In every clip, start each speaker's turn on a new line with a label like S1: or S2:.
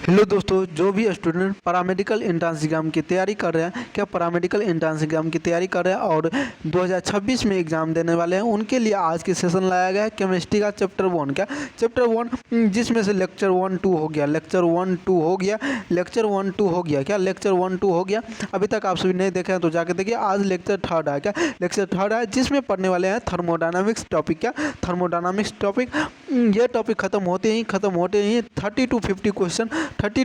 S1: Hello दोस्तों, जो भी स्टूडेंट पैरामेडिकल एंट्रेंस एग्ज़ाम की तैयारी कर रहे हैं, क्या पैरामेडिकल एंट्रेंस एग्ज़ाम की तैयारी कर रहे हैं और 2026 में एग्ज़ाम देने वाले हैं, उनके लिए आज के सेशन लाया गया है केमिस्ट्री का चैप्टर 1। क्या चैप्टर 1 जिसमें से लेक्चर 1 2 हो गया, लेक्चर 1 2 हो गया, लेक्चर 1 2 हो गया। क्या लेक्चर 1 2 हो गया? अभी तक आप सभी नहीं देखे हैं तो जाके देखिए। आज लेक्चर 3 है। क्या लेक्चर 3 है जिसमें पढ़ने वाले हैं थर्मोडायनामिक्स टॉपिक। क्या थर्मोडायनामिक्स टॉपिक, ये टॉपिक खत्म होते ही 30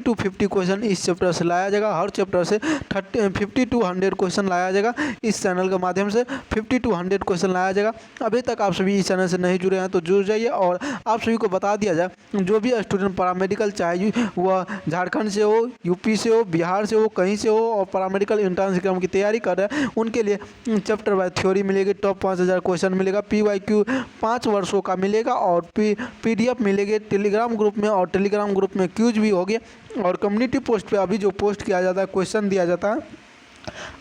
S1: to 50 क्वेश्चन इस चैप्टर से लाया जाएगा। हर चैप्टर से 50 to 100 क्वेश्चन लाया जाएगा। इस चैनल के माध्यम से 50 to 100 क्वेश्चन लाया जाएगा। अभी तक आप सभी इस चैनल से नहीं जुड़े हैं तो जुड़ जाइए। और आप सभी को बता दिया जाए, जो भी स्टूडेंट पैरामेडिकल चाहे वह झारखंड से हो, यूपी से हो, बिहार से हो, कहीं से हो और पैरामेडिकल एंट्रेंस एग्जाम की तैयारी कर रहे हैं, उनके लिए चैप्टर वाइज थ्योरी मिलेगी। टॉप 5000 क्वेश्चन मिलेगा। PYQ 5 वर्षों का मिलेगा और PDF मिलेगी टेलीग्राम ग्रुप में, और टेलीग्राम ग्रुप में क्यूज भी होगी। और कम्युनिटी पोस्ट पे अभी जो पोस्ट किया जाता है, क्वेश्चन दिया जाता है,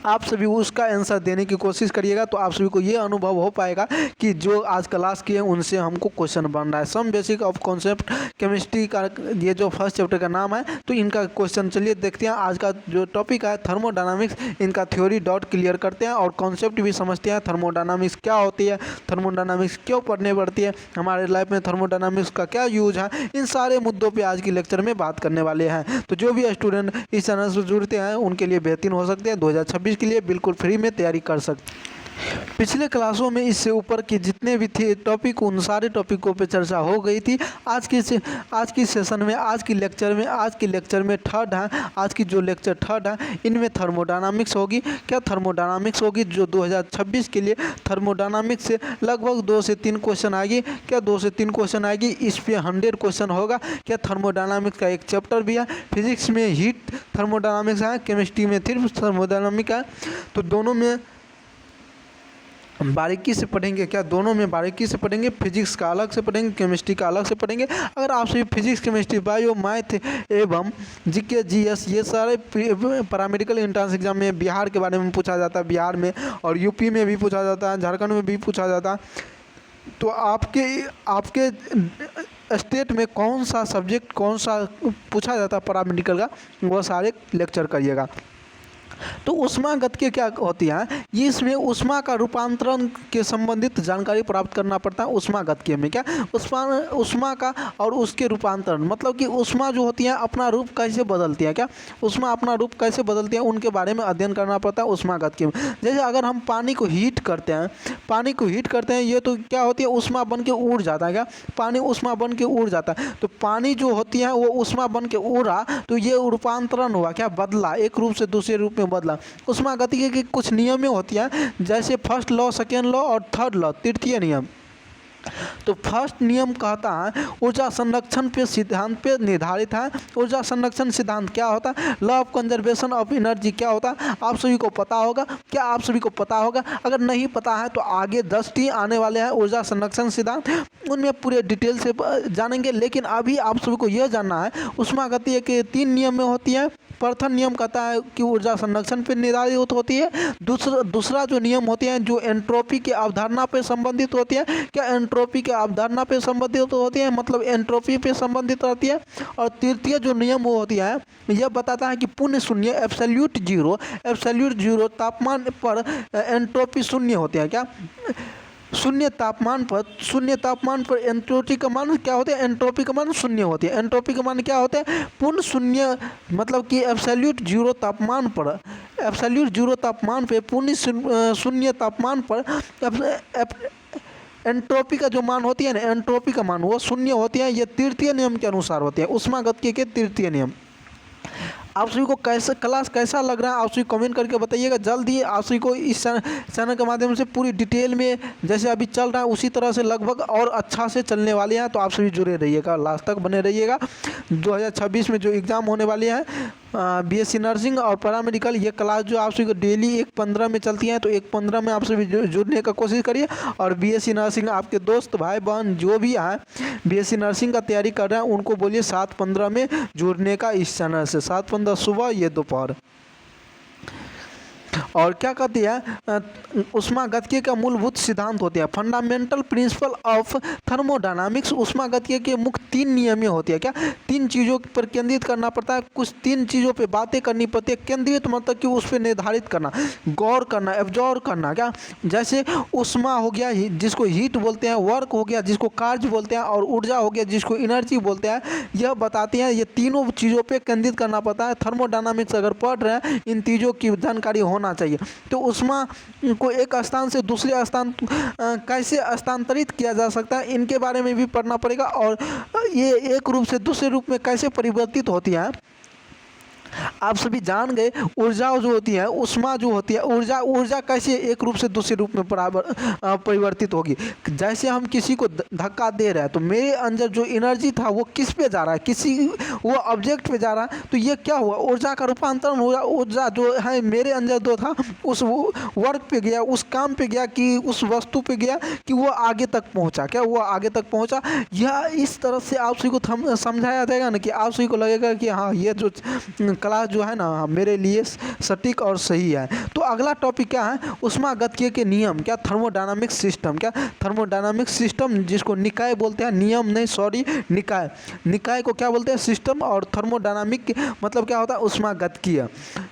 S1: आप सभी उसका आंसर देने की कोशिश करिएगा। तो आप सभी को ये अनुभव हो पाएगा कि जो आज क्लास किए उनसे हमको क्वेश्चन बन रहा है। Some basic of concept chemistry का ये जो फर्स्ट चैप्टर का नाम है, तो इनका क्वेश्चन चलिए देखते हैं। आज का जो टॉपिक है थर्मोडायनामिक्स, इनका थ्योरी डॉट क्लियर करते हैं और कॉन्सेप्ट भी समझते हैं। थर्मोडायनामिक्स क्या होती है, थर्मोडायनामिक्स क्यों पढ़ने पड़ती है, हमारे लाइफ में थर्मोडायनामिक्स का क्या यूज है, इन सारे मुद्दों पर आज की लेक्चर में बात करने वाले हैं। तो जो भी स्टूडेंट इस चैनल से जुड़ते हैं उनके लिए बेहतरीन हो सकते हैं। 2026 के लिए बिल्कुल फ्री में तैयारी कर सकते हैं। पिछले क्लासों में इससे ऊपर के जितने भी थे टॉपिक, उन सारे टॉपिकों पे चर्चा हो गई थी। आज की सेशन में, आज की लेक्चर में थर्ड है। आज की जो लेक्चर थर्ड है, इनमें थर्मोडायनामिक्स होगी। क्या थर्मोडायनामिक्स होगी, जो 2026 के लिए थर्मोडायनामिक्स से लगभग 2 से 3 क्वेश्चन आएगी। क्या 2 से 3 क्वेश्चन आएगी, इस पे 100 क्वेश्चन होगा। क्या थर्मोडायनामिक्स का एक चैप्टर भी है। फिजिक्स में हीट थर्मोडायनामिक्स है, केमिस्ट्री में सिर्फ थर्मोडायनामिक है। तो दोनों में बारीकी से पढ़ेंगे। क्या दोनों में बारीकी से पढ़ेंगे। फिजिक्स का अलग से पढ़ेंगे, केमिस्ट्री का अलग से पढ़ेंगे। अगर आप सभी फिजिक्स, केमिस्ट्री, बायो, मैथ एवं GK GS ये सारे पैरामेडिकल एंट्रेंस एग्जाम में बिहार के बारे में पूछा जाता है, बिहार में और यूपी में भी पूछा जाता है, झारखंड में भी पूछा जाता है। तो आपके स्टेट में कौन सा सब्जेक्ट, कौन सा पूछा जाता है पैरामेडिकल का, वह सारे लेक्चर करिएगा। तो ऊष्मागतिकी क्या होती है, ये इसमें ऊष्मा का रूपांतरण के संबंधित जानकारी प्राप्त करना पड़ता है। ऊष्मागतिकी में क्या ऊष्मा का और उसके रूपांतरण, मतलब कि ऊष्मा जो होती है अपना रूप कैसे बदलती है, क्या ऊष्मा अपना रूप कैसे बदलती है, उनके बारे में अध्ययन करना पड़ता है ऊष्मागतिकी में। जैसे अगर हम पानी को हीट करते हैं, ये तो क्या होती है, ऊष्मा बन के उड़ जाता है। क्या पानी ऊष्मा बन के उड़ जाता है। तो पानी जो होती है वो ऊष्मा बन के उड़ा, तो ये रूपांतरण हुआ, क्या बदला, एक रूप से दूसरे रूप में बदला। ऊष्मागतिकी के कुछ नियमें होती हैं, जैसे फर्स्ट लॉ, सेकेंड लॉ और थर्ड लॉ, तृतीय नियम। तो फर्स्ट नियम कहता है ऊर्जा संरक्षण पे सिद्धांत पे निर्धारित है। ऊर्जा संरक्षण सिद्धांत क्या होता है, law of conservation of energy क्या होता है, आप सभी को पता होगा। क्या आप सभी को पता होगा? अगर नहीं पता है तो आगे 10 आने वाले हैं ऊर्जा संरक्षण सिद्धांत, उनमें पूरे डिटेल से जानेंगे। लेकिन अभी आप सभी को यह जानना है ऊष्मागतिकी के 3 नियम में होती है। प्रथम नियम कहता है कि ऊर्जा संरक्षण पर निर्धारित होती है। दूसरा जो नियम होते हैं जो एंट्रोपी की अवधारणा पर संबंधित होती है। क्या एंट्रोपी के अवधारणा पे संबंधित होती है, मतलब एंट्रोपी पे संबंधित रहती है। और तृतीय जो नियम वो होती है, यह बताता है कि पूर्ण शून्य, एब्सोल्यूट जीरो तापमान पर एंट्रोपी शून्य होती है। क्या शून्य तापमान पर एंट्रोपी का मान क्या होता है, एंट्रोपी का मान शून्य होती है। एंट्रोपी का मान क्या होता है, पूर्ण शून्य, मतलब कि एब्सोल्यूट जीरो तापमान पे पूर्ण शून्य तापमान पर एंट्रोपी का जो मान होती है ना, एंट्रोपी का मान वो शून्य होती है। ये तृतीय नियम के अनुसार होती है, ऊष्मागतिकी के तृतीय नियम। आप सभी को क्लास कैसा लग रहा है, आप सभी कमेंट करके बताइएगा। जल्द ही आप सभी को इस चैनल के माध्यम से पूरी डिटेल में जैसे अभी चल रहा है उसी तरह से लगभग और अच्छा से चलने वाले हैं। तो आप सभी जुड़े रहिएगा, लास्ट तक बने रहिएगा। 2026 में जो एग्ज़ाम होने वाले हैं BSc नर्सिंग और पैरामेडिकल, ये क्लास जो आप सभी को डेली 1:15 में चलती हैं, तो 1:15 में आप सभी जुड़ने का कोशिश करिए। और BSc नर्सिंग आपके दोस्त भाई बहन जो भी हैं BSc नर्सिंग का तैयारी कर रहे हैं, उनको बोलिए 7:15 में जुड़ने का इस चैनल से। 7:15 सुबह, ये दोपहर। और क्या कहती है ऊष्मागतिकी का मूलभूत सिद्धांत होते हैं, फंडामेंटल प्रिंसिपल ऑफ थर्मोडायनामिक्स। ऊष्मागतिकी के मुख्य 3 नियम होती है, क्या 3 चीज़ों पर केंद्रित करना पड़ता है, कुछ 3 चीज़ों पे बातें करनी पड़ती है। केंद्रित मतलब कि उस पर निर्धारित करना, गौर करना, एब्जॉर्व करना, क्या जैसे ऊष्मा हो गया जिसको हीट बोलते हैं, वर्क हो गया जिसको कार्य बोलते हैं, और ऊर्जा हो गया जिसको एनर्जी बोलते हैं। यह बताते हैं ये तीनों चीज़ों पे केंद्रित करना पड़ता है। थर्मोडायनामिक्स अगर पढ़ रहे हैं इन चीज़ों की जानकारी होना चाहिए। तो ऊष्मा को एक स्थान से दूसरे स्थान कैसे स्थानांतरित किया जा सकता है इनके बारे में भी पढ़ना पड़ेगा, और ये एक रूप से दूसरे रूप में कैसे परिवर्तित होती है। आप सभी जान गए ऊर्जा जो होती है, ऊष्मा जो होती है, ऊर्जा कैसे एक रूप से दूसरे रूप में परिवर्तित होगी। जैसे हम किसी को धक्का दे रहे हैं तो मेरे अंदर जो एनर्जी था वो किस पे जा रहा है, किसी वो ऑब्जेक्ट पे जा रहा है, तो ये क्या हुआ, ऊर्जा का रूपांतरण हुआ। ऊर्जा जो है मेरे अंदर जो था उस वर्क पे गया, उस काम पे गया, कि उस वस्तु पे गया, कि वो आगे तक पहुंचा, क्या वो आगे तक पहुंचा। यह इस तरह से आप सभी को समझाया जाएगा ना कि आप सभी को लगेगा कि हाँ ये जो क्लास जो है ना मेरे लिए सटीक और सही है। तो अगला टॉपिक क्या है, ऊष्मागतिकी के नियम, क्या थर्मोडायनामिक सिस्टम, क्या थर्मोडायनामिक सिस्टम जिसको निकाय बोलते हैं, नियम नहीं सॉरी निकाय, निकाय को क्या बोलते हैं सिस्टम, और थर्मोडायनामिक मतलब क्या होता है ऊष्मागतिकीय।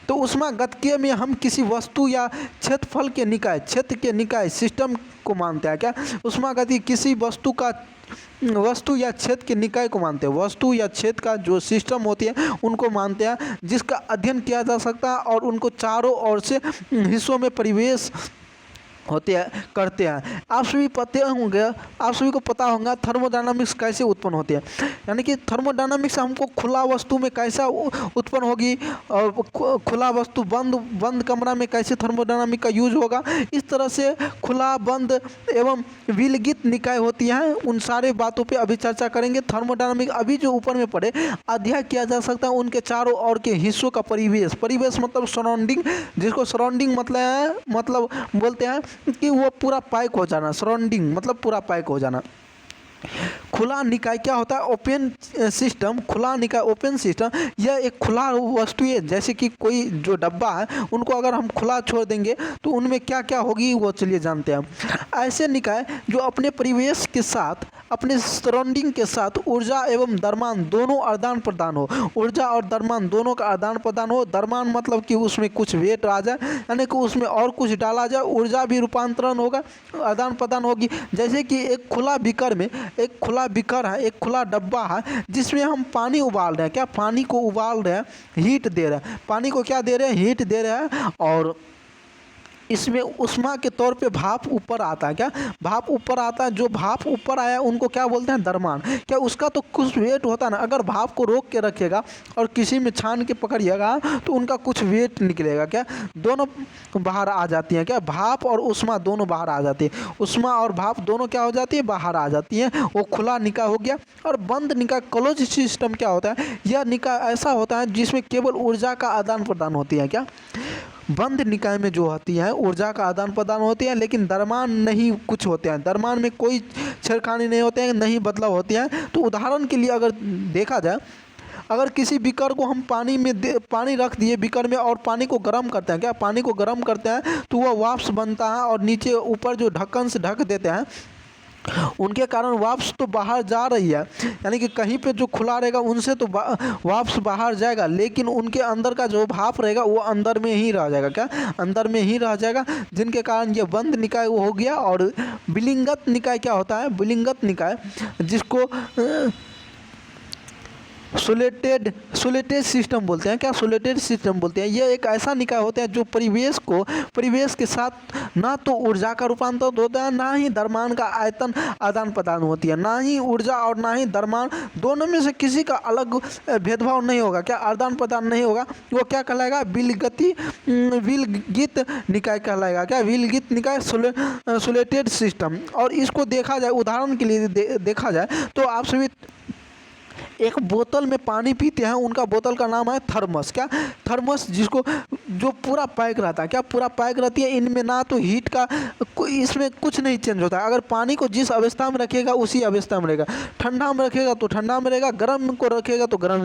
S1: तो ऊष्मागतिकीय में हम किसी वस्तु या क्षेत्रफल के निकाय, क्षेत्र के निकाय सिस्टम को मानते हैं। क्या ऊष्मागतिकी किसी वस्तु या क्षेत्र के निकाय को मानते हैं, वस्तु या क्षेत्र का जो सिस्टम होती है उनको मानते हैं, जिसका अध्ययन किया जा सकता है और उनको चारों ओर से हिस्सों में परिवेश होते हैं करते हैं। आप सभी को पता होगा थर्मोडायनामिक्स कैसे उत्पन्न होती है, यानी कि थर्मोडायनामिक्स हमको खुला वस्तु में कैसा उत्पन्न होगी, और खुला वस्तु बंद कमरा में कैसे थर्मोडायनामिक का यूज होगा। इस तरह से खुला, बंद एवं विलगित निकाय होती हैं, उन सारे बातों पे अभी चर्चा करेंगे। थर्मोडायनामिक अभी जो ऊपर में पढ़े अध्ययन किया जा सकता है उनके चारों ओर के हिस्सों का परिवेश मतलब सराउंडिंग, जिसको सराउंडिंग मतलब बोलते हैं कि वो पूरा पैक हो जाना, सराउंडिंग मतलब पूरा पैक हो जाना। खुला निकाय क्या होता है, ओपन सिस्टम, खुला निकाय ओपन सिस्टम, यह एक खुला वस्तु है, जैसे कि कोई जो डब्बा है उनको अगर हम खुला छोड़ देंगे तो उनमें क्या क्या होगी वो चलिए जानते हैं। ऐसे निकाय जो अपने परिवेश के साथ, अपने सराउंडिंग के साथ ऊर्जा एवं द्रव्यमान दोनों आदान प्रदान हो, ऊर्जा और द्रव्यमान दोनों का आदान प्रदान हो। द्रव्यमान मतलब कि उसमें कुछ वेट आ जाए, यानी कि उसमें और कुछ डाला जाए, ऊर्जा भी रूपांतरण होगा, आदान प्रदान होगी। जैसे कि एक खुला बीकर में, एक खुला बीकर है, एक खुला डब्बा है जिसमें हम पानी उबाल रहे हैं, क्या पानी को उबाल रहे हैं, हीट दे रहे हैं, पानी को क्या दे रहे हैं, हीट दे रहे हैं, और इसमें उष्मा के तौर पे भाप ऊपर आता है, क्या भाप ऊपर आता है। जो भाप ऊपर आया उनको क्या बोलते हैं, द्रव्यमान। क्या उसका तो कुछ वेट होता है ना, अगर भाप को रोक के रखेगा और किसी में छान के पकड़िएगा तो उनका कुछ वेट निकलेगा, क्या दोनों बाहर आ जाती हैं, क्या भाप और उष्मा दोनों बाहर आ जाती है, उष्मा और भाप दोनों क्या हो जाती है, बाहर आ जाती है। वो खुला निकाय हो गया। और बंद निकाय क्लोज सिस्टम क्या होता है, यह निकाय ऐसा होता है जिसमें केवल ऊर्जा का आदान प्रदान होती है। क्या बंद निकाय में जो होती है ऊर्जा का आदान प्रदान होती है, लेकिन द्रव्यमान नहीं कुछ होते हैं, द्रव्यमान में कोई छेड़खानी नहीं होते हैं, नहीं बदलाव होती है। तो उदाहरण के लिए अगर देखा जाए, अगर किसी बीकर को हम पानी रख दिए बीकर में और पानी को गर्म करते हैं, क्या पानी को गर्म करते हैं तो वह वाष्प बनता है, और नीचे ऊपर जो ढक्कन से ढक देते हैं उनके कारण वाष्प तो बाहर जा रही है, यानी कि कहीं पे जो खुला रहेगा उनसे तो वाष्प बाहर जाएगा, लेकिन उनके अंदर का जो भाप रहेगा वो अंदर में ही रह जाएगा, क्या अंदर में ही रह जाएगा, जिनके कारण ये बंद निकाय वो हो गया। और विलिंगत निकाय क्या होता है, विलिंगत निकाय जिसको सोलेटेड सिस्टम बोलते हैं, क्या सोलेटेड सिस्टम बोलते हैं। यह एक ऐसा निकाय होता है जो परिवेश के साथ ना तो ऊर्जा का रूपांतर होता है, ना ही द्रव्यमान का आयतन आदान प्रदान होती है, ना ही ऊर्जा और ना ही द्रव्यमान, दोनों में से किसी का अलग भेदभाव नहीं होगा, क्या आदान प्रदान नहीं होगा। वो क्या कहलाएगा, विलगित निकाय कहलाएगा, क्या विलगित निकाय सोलेटेड सिस्टम। और इसको देखा जाए, उदाहरण के लिए देखा जाए तो आप सभी एक बोतल में पानी पीते हैं, उनका बोतल का नाम है थर्मस। क्या? थर्मस, जिसको जो पूरा पैक रहता है। क्या? पूरा पैक रहती है। इनमें ना तो हीट का इसमें कुछ नहीं चेंज होता है। अगर पानी को जिस अवस्था में रखिएगा उसी अवस्था में रहेगा, ठंडा में रखेगा तो ठंडा में रहेगा, गर्म को रखेगा तो गर्म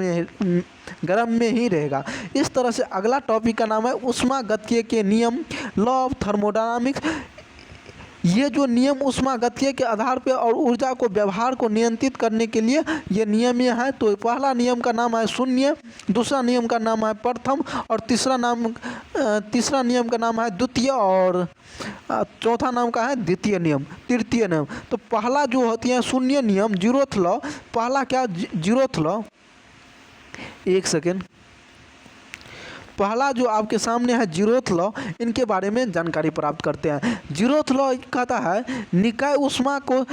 S1: में ही रहेगा। इस तरह से अगला टॉपिक का नाम है ऊष्मागतिकीय के नियम, लॉ ऑफ थर्मोडायनामिक्स। ये जो नियम ऊष्मागतिकीय के आधार पर और ऊर्जा को व्यवहार को नियंत्रित करने के लिए ये नियम ये है। तो पहला नियम का नाम है शून्य, दूसरा नियम का नाम है प्रथम, और तीसरा नियम का नाम है द्वितीय, और चौथा नाम का है द्वितीय नियम, तृतीय नियम। तो पहला जो होती है शून्य नियम, जीरोथ लॉ। पहला क्या? Zeroth law. एक सेकेंड। पहला जो आपके सामने है जीरोथ लॉ, इनके बारे में जानकारी प्राप्त करते हैं। जीरोथ लॉ कहता है निकाय ऊष्मा को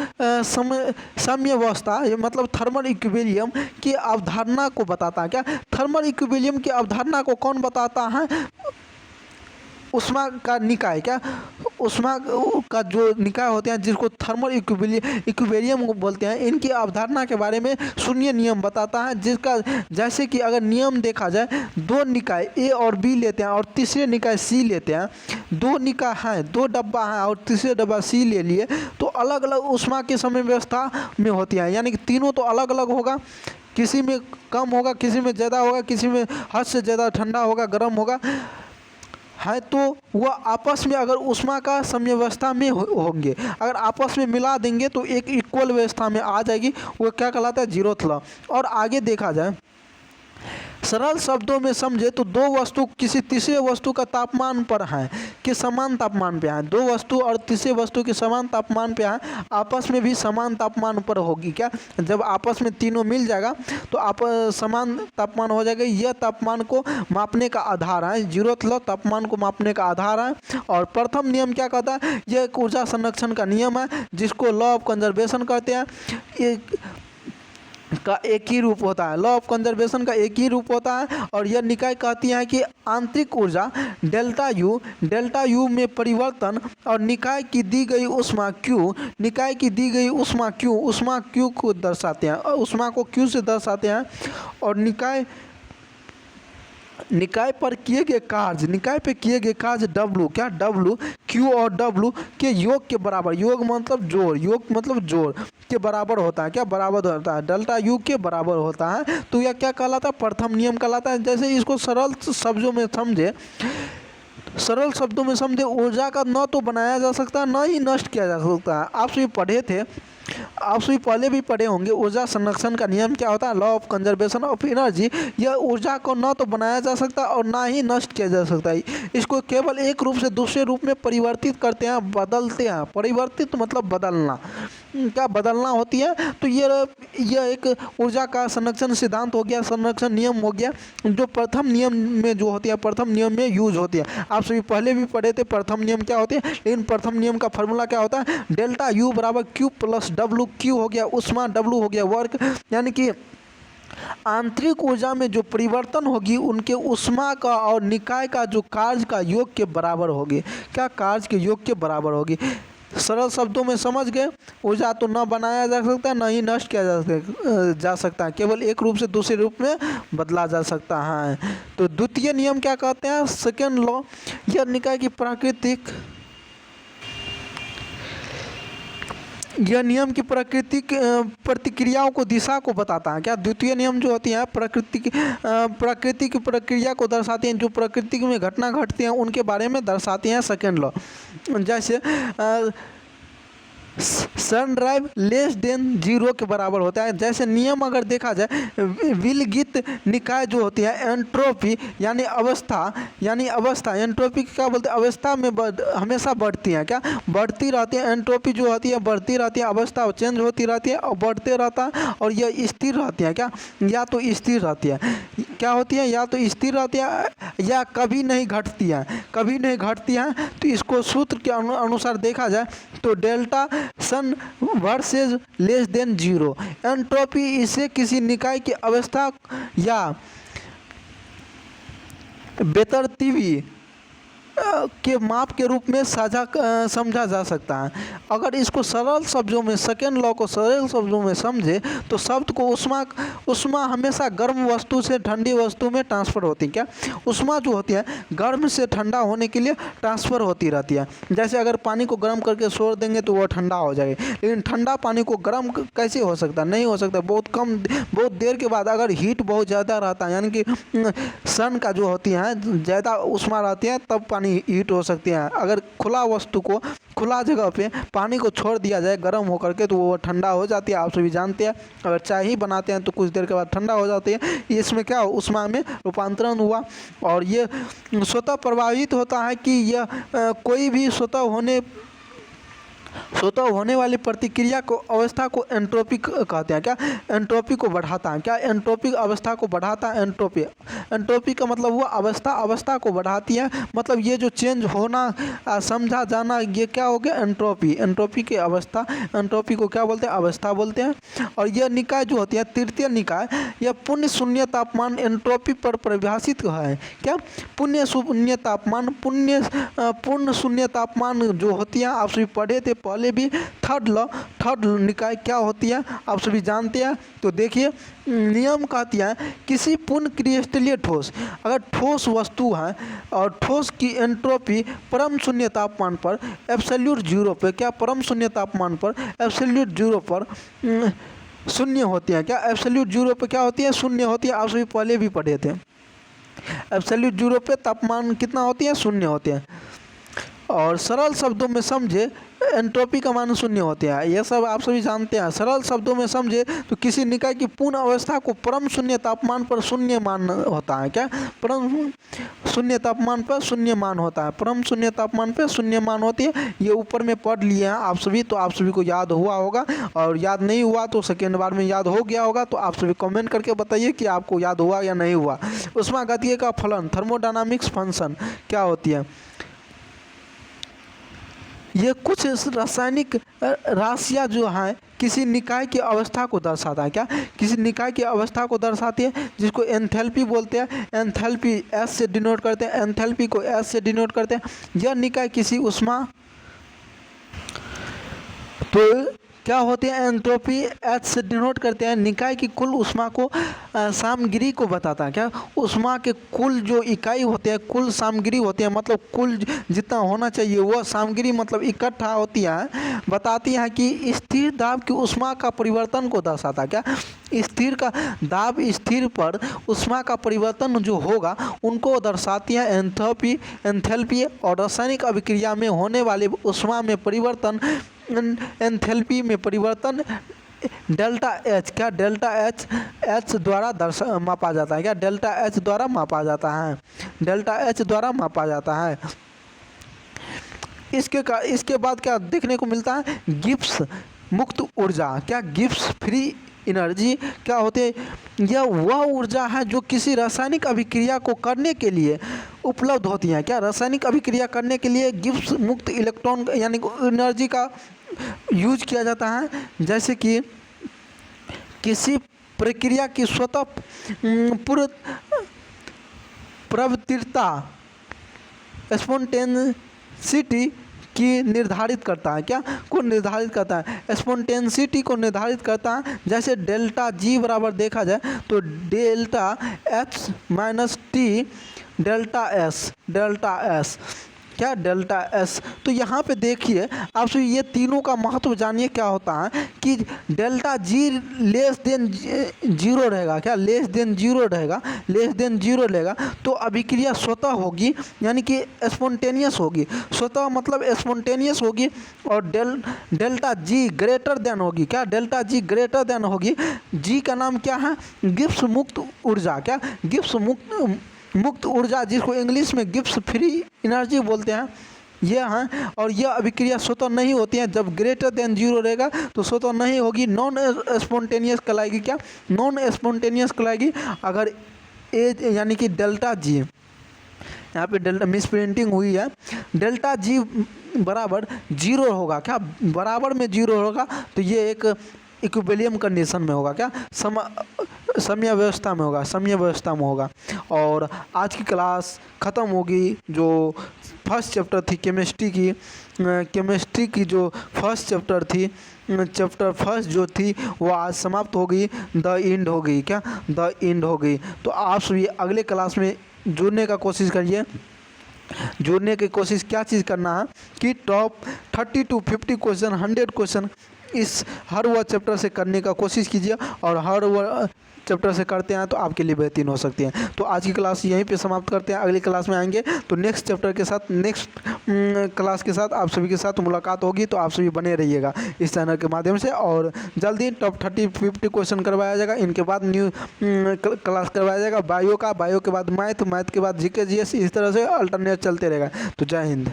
S1: साम्यावस्था, मतलब थर्मल इक्विलिब्रियम की अवधारणा को बताता है। क्या? थर्मल इक्विलिब्रियम की अवधारणा को कौन बताता है? ऊष्मा का निकाय। क्या? ऊष्मा का जो निकाय होते हैं जिसको थर्मल इक्विलिब्रियम बोलते हैं, इनकी अवधारणा के बारे में शून्य नियम बताता है। जिसका जैसे कि अगर नियम देखा जाए, दो निकाय ए और बी लेते हैं और तीसरे निकाय सी लेते हैं। दो निकाय हैं, दो डब्बा हैं और तीसरे डब्बा सी ले लिए, तो अलग अलग ऊष्मा की समय व्यवस्था में होती है। यानी कि तीनों तो अलग अलग होगा, किसी में कम होगा, किसी में ज़्यादा होगा, किसी में हद से ज़्यादा ठंडा होगा, गर्म होगा है। तो वह आपस में अगर ऊष्मा का समव्यवस्था में होंगे, अगर आपस में मिला देंगे तो एक इक्वल व्यवस्था में आ जाएगी। वो क्या कहलाता है? Zeroth law. और आगे देखा जाए, सरल शब्दों में समझे तो दो वस्तु किसी तीसरे वस्तु का तापमान पर हैं कि समान तापमान पे हैं। दो वस्तु और तीसरे वस्तु के समान तापमान पे हैं, आपस में भी समान तापमान पर होगी। क्या? जब आपस में तीनों मिल जाएगा तो आप समान तापमान हो जाएगा। यह तापमान को मापने का आधार है। जीरोथ लॉ तापमान को मापने का आधार है। और प्रथम नियम क्या कहता है? यह एक ऊर्जा संरक्षण का नियम है, जिसको लॉ ऑफ कंजर्वेशन कहते हैं। का एक ही रूप होता है। लॉ ऑफ कंजर्वेशन का एक ही रूप होता है। और यह निकाय कहती है कि आंतरिक ऊर्जा डेल्टा यू में परिवर्तन और निकाय की दी गई ऊष्मा क्यू को दर्शाते हैं, ऊष्मा को क्यू से दर्शाते हैं। और निकाय पर किए गए कार्य W। क्या? W Q और W के योग के बराबर, योग मतलब जोड़ के बराबर होता है। क्या? बराबर होता है, डेल्टा यू के बराबर होता है। तो यह क्या कहलाता है? प्रथम नियम कहलाता है। जैसे इसको सरल शब्दों में समझे, ऊर्जा का न तो बनाया जा सकता है न ही नष्ट किया जा सकता है। आप सभी पहले भी पढ़े होंगे ऊर्जा संरक्षण का नियम क्या होता है? Law of conservation of energy. यह ऊर्जा को न तो बनाया जा सकता और ना ही नष्ट किया जा सकता है। इसको केवल एक रूप से दूसरे रूप में परिवर्तित करते हैं, बदलते हैं। परिवर्तित मतलब बदलना। क्या? बदलना होती है। तो यह एक ऊर्जा का संरक्षण सिद्धांत हो गया, संरक्षण नियम हो गया, जो प्रथम नियम में जो होती है, प्रथम नियम में यूज होती है। आप सभी पहले भी पढ़े थे प्रथम नियम क्या होते हैं। लेकिन प्रथम नियम का फॉर्मूला क्या होता है? डेल्टा यू बराबर क्यू प्लस डब्लू। क्यू हो गया ऊष्मा, डब्लू हो गया वर्क। यानी कि आंतरिक ऊर्जा में जो परिवर्तन होगी उनके ऊष्मा का और निकाय का जो कार्य का योग के बराबर होगी। क्या? कार्य के योग के बराबर होगी। सरल शब्दों में समझ गए, ऊर्जा तो न बनाया जा सकता न ही नष्ट किया जा सकता है, केवल एक रूप से दूसरे रूप में बदला जा सकता है। तो द्वितीय नियम क्या कहते हैं? Second law. यह निकाय की यह नियम की प्राकृतिक प्रतिक्रियाओं को दिशा को बताता है। क्या? द्वितीय नियम जो होती है प्राकृतिक प्रक्रिया को दर्शाती हैं, जो प्रकृति में घटना घटती हैं उनके बारे में दर्शाती हैं। सेकेंड लॉ, जैसे सन ड्राइव लेस देन जीरो के बराबर होता है। जैसे नियम अगर देखा जाए, विलगित निकाय जो होती है एंट्रोपी यानी अवस्था, एंट्रोपी क्या बोलते हैं? अवस्था में हमेशा बढ़ती है। क्या? बढ़ती रहती है। एंट्रोपी जो होती है बढ़ती रहती है, अवस्था चेंज होती रहती है और बढ़ते रहता है। और यह स्थिर रहती है। क्या? या तो स्थिर रहती है, क्या होती है? या तो स्थिर रहती है या कभी नहीं घटती है। तो इसको सूत्र के अनुसार देखा जाए तो delta sun versus less than zero. Entropy इसे किसी निकाय की अवस्था या बेतरतीबी के माप के रूप में समझा जा सकता है। अगर इसको सरल शब्दों में, सेकेंड लॉ को सरल शब्दों में समझे तो शब्द को उष्मा हमेशा गर्म वस्तु से ठंडी वस्तु में ट्रांसफ़र होती है। क्या उष्मा जो होती है गर्म से ठंडा होने के लिए ट्रांसफ़र होती रहती है। जैसे अगर पानी को गर्म करके छोड़ देंगे तो वह ठंडा हो जाएगा, लेकिन ठंडा पानी को गर्म कैसे हो सकता है? नहीं हो सकता। बहुत देर के बाद अगर हीट बहुत ज़्यादा रहता है, यानी कि सन का जो होती है ज़्यादा उष्मा रहती है, तब पानी हीट हो सकती है। अगर खुला वस्तु को खुला जगह पे पानी को छोड़ दिया जाए गर्म होकर के तो वो ठंडा हो जाती है। आप सभी जानते हैं, अगर चाय ही बनाते हैं तो कुछ देर के बाद ठंडा हो जाती है। इसमें क्या उष्मा में रूपांतरण हुआ और ये स्वतः प्रभावित होता है कि यह कोई भी स्वतः होने वाली प्रतिक्रिया को अवस्था को एंट्रोपी कहते हैं। क्या एंट्रोपी को बढ़ाता है? क्या एंट्रोपी अवस्था को बढ़ाता है? एंट्रोपी का मतलब हुआ अवस्था को बढ़ाती है। मतलब ये जो चेंज होना समझा जाना, ये क्या हो गया? एंट्रोपी की अवस्था। एंट्रोपी को क्या बोलते हैं? अवस्था बोलते हैं। और यह निकाय जो होती है तृतीय निकाय, यह पुण्य शून्य तापमान एंट्रोपी पर परिभाषित है। क्या पुण्य शून्य तापमान, पूर्ण शून्य तापमान जो होती है आप सभी पढ़े थे पहले भी। थर्ड निकाय क्या होती है आप सभी जानते हैं। तो देखिए नियम कहती है किसी पूर्ण क्रिस्टलीय ठोस, अगर ठोस वस्तु है और ठोस की एंट्रोपी परम शून्य तापमान पर एब्सोल्यूट जीरो पे, क्या परम शून्य तापमान पर एब्सोल्यूट जीरो पर शून्य होती है। क्या एब्सोल्यूट जीरो पे क्या होती है? शून्य होती है। आप सभी पहले भी पढ़े थे। एब्सोल्यूट जीरो पे तापमान कितना होती है? शून्य होती है। और सरल शब्दों में समझे एंट्रोपी का मान शून्य होते हैं। यह सब आप सभी जानते हैं। सरल शब्दों में समझे तो किसी निकाय की पूर्ण अवस्था को परम शून्य तापमान पर शून्य मान होता है। क्या परम शून्य तापमान पर शून्य मान होता है? परम शून्य तापमान पर शून्य मान होती है। ये ऊपर में पढ़ लिए हैं आप सभी, तो आप सभी को याद हुआ होगा। और याद नहीं हुआ तो सेकेंड बार में याद हो गया होगा। तो आप सभी कमेंट करके बताइए कि आपको याद हुआ या नहीं हुआ। ऊष्मागतिकी का फलन, थर्मोडायनामिक्स फंक्शन क्या होती है? ये कुछ रासायनिक राशियाँ जो हैं किसी निकाय की अवस्था को दर्शाता है। क्या किसी निकाय की अवस्था को दर्शाती है, जिसको एंथैल्पी बोलते हैं। एंथैल्पी एस से डिनोट करते हैं, एंथैल्पी को एस से डिनोट करते हैं। यह निकाय किसी उष्मा तो क्या होते हैं? एंट्रोपी एच से डिनोट करते हैं। निकाय की कुल उष्मा को सामग्री को बताता है। क्या उष्मा के कुल जो इकाई होते हैं, कुल सामग्री होती है, मतलब कुल जितना होना चाहिए वह सामग्री मतलब इकट्ठा होती है, बताती है कि स्थिर दाब की उष्मा का परिवर्तन को दर्शाता है। क्या स्थिर का दाब, स्थिर पर उष्मा का परिवर्तन जो होगा उनको दर्शाती है एंथैल्पी। और रासायनिक अभिक्रिया में होने वाले उष्मा में परिवर्तन, एंथैल्पी में परिवर्तन डेल्टा एच, क्या डेल्टा एच द्वारा मापा जाता है। क्या डेल्टा एच द्वारा मापा जाता है? डेल्टा एच द्वारा मापा जाता है। इसके बाद क्या देखने को मिलता है? गिब्स मुक्त ऊर्जा। क्या गिब्स फ्री एनर्जी क्या होते हैं? यह वह ऊर्जा है जो किसी रासायनिक अभिक्रिया को करने के लिए उपलब्ध होती है। क्या रासायनिक अभिक्रिया करने के लिए गिब्स मुक्त इलेक्ट्रॉन यानी एनर्जी का यूज किया जाता है। जैसे कि किसी प्रक्रिया की स्वतः प्रवृत्तिता स्पॉन्टेनिटी की निर्धारित करता है। क्या को निर्धारित करता है? स्पॉन्टेनिटी को निर्धारित करता है। जैसे डेल्टा जी बराबर देखा जाए तो delta H minus T delta S क्या डेल्टा एस। तो यहाँ पे देखिए आप सभी ये तीनों का महत्व जानिए क्या होता है कि delta G less than zero रहेगा। क्या लेस देन जीरो रहेगा तो अभिक्रिया स्वतः होगी, यानी कि स्पॉन्टेनियस होगी। स्वतः मतलब स्पॉन्टेनियस होगी। और डेल्टा जी ग्रेटर देन होगी। क्या डेल्टा जी ग्रेटर देन होगी? जी का नाम क्या है? गिब्स मुक्त ऊर्जा। क्या गिब्स मुक्त ऊर्जा, जिसको इंग्लिश में गिब्स फ्री एनर्जी बोलते हैं, ये हैं। और यह अभिक्रिया स्वतः नहीं होती है। जब ग्रेटर देन जीरो रहेगा तो स्वतः नहीं होगी, नॉन स्पॉन्टेनियस कहलाएगी। क्या नॉन स्पॉन्टेनियस कहलाएगी। अगर ए यानी कि डेल्टा जी, यहाँ पे डेल्टा मिस प्रिंटिंग हुई है, डेल्टा जी बराबर जीरो होगा। क्या बराबर में जीरो होगा तो ये एक इक्विलिब्रियम कंडीशन में होगा, क्या समय व्यवस्था में होगा, समय व्यवस्था में होगा। और आज की क्लास ख़त्म होगी। जो फर्स्ट चैप्टर थी केमिस्ट्री की जो फर्स्ट चैप्टर थी, चैप्टर फर्स्ट जो थी वो आज समाप्त हो गई, द एंड हो गई, क्या द एंड हो गई। तो आप सभी अगले क्लास में जुड़ने का कोशिश करिए। जुड़ने की कोशिश क्या चीज़ करना है कि टॉप 30 to 50 क्वेश्चन, 100 क्वेश्चन इस हर वह चैप्टर से करने का कोशिश कीजिए, और हर वह चैप्टर से करते हैं तो आपके लिए बेहतरीन हो सकती है। तो आज की क्लास यहीं पे समाप्त करते हैं। अगली क्लास में आएंगे तो नेक्स्ट चैप्टर के साथ, नेक्स्ट क्लास के साथ आप सभी के साथ मुलाकात होगी। तो आप सभी बने रहिएगा इस चैनल के माध्यम से, और जल्दी टॉप 30-50 क्वेश्चन करवाया जाएगा। इनके बाद न्यू क्लास करवाया जाएगा बायो का, बायो के बाद मैथ, मैथ के बाद जीके जीएस, इस तरह से अल्टरनेट चलते रहेगा। तो जय हिंद।